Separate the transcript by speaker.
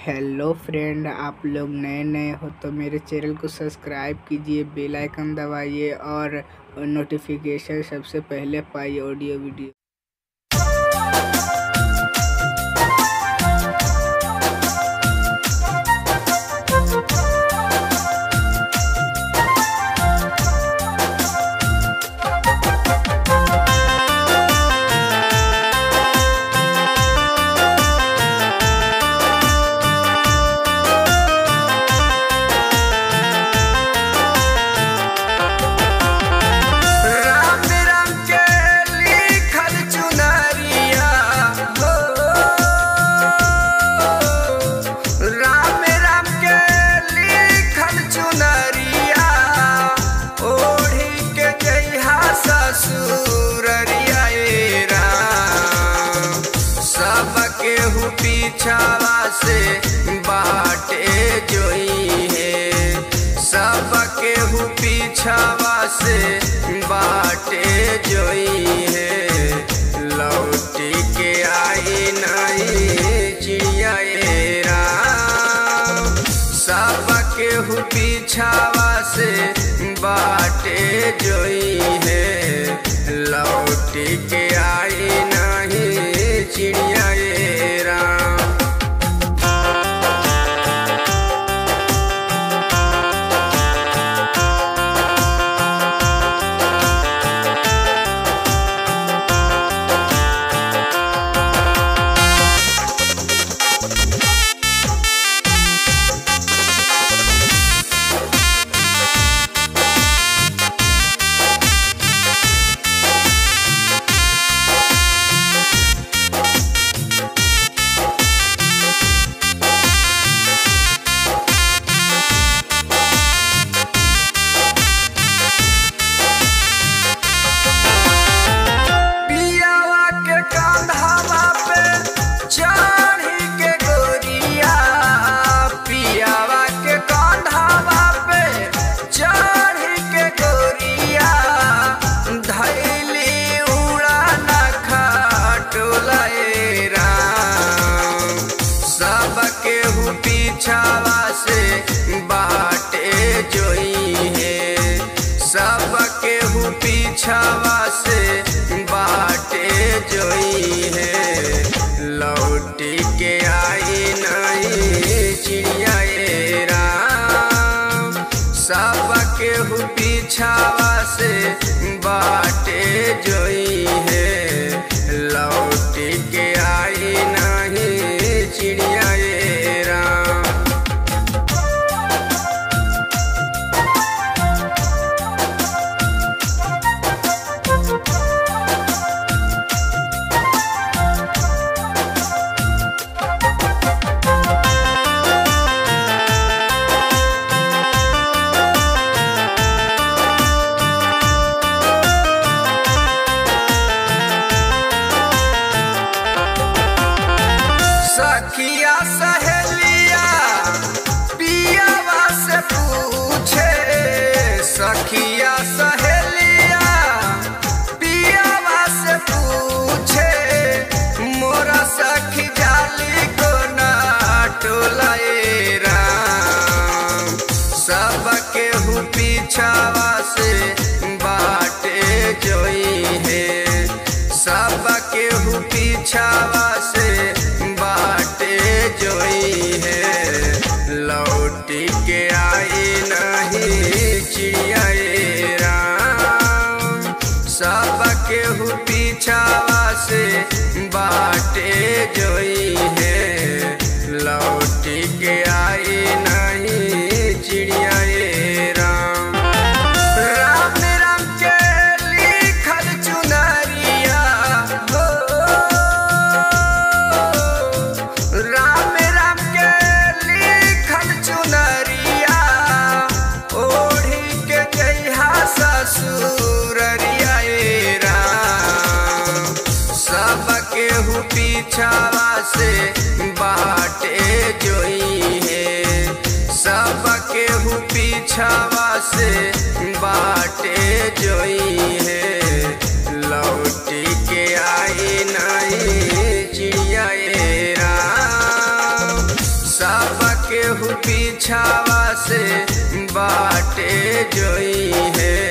Speaker 1: Hello friend, आप लोग नए हो तो मेरे चैनल को सब्सक्राइब कीजिए, बेल आइकन दबाइए और नोटिफिकेशन सबसे पहले पाइए ऑडियो वीडियो।
Speaker 2: पीछावा से बाटे जोई है, सबके हु पीछावा से बाटे जोई है। लौटी के आई नहीं चिड़िया राम, सबके हु पीछावा से बाटे जोई है। लौटी के आई नहीं चिड़िया राम। पीछावा से बाटे जोई है, सबके हु पीछावा से बाटे जोई है। लौटी के आई नहीं चिड़िया राम, सबके हु पीछावा से बाटे जोई है। लौटी के आई नहीं चिड़िया राम। सखिया सहेलिया पियावा से पूछे, सखिया सहेलिया पियावा से पूछे। मोरा सखी जाली को ना टोलाए राम, सबके हु पीछावा से बाटे जोई है, सबके हु पीछावा से बाटे जोई है। लौटी के आई नहीं चिड़िया राम, सबके हु पीछावा से बाटे जोई है। लौटी के आई नहीं चिड़िया राम। राम राम के लिखल चुनरिया हो, राम राम के लिखल चुनरिया ओढ़ी के जइहा ससुररिया राम, सबके हु पीछावा से बाटे जोई है, सबके हु पीछावा से बाटे जोई है। लौटी के आई नहीं चिड़िया राम, सब केहू पीछावा से बाटे जोई है।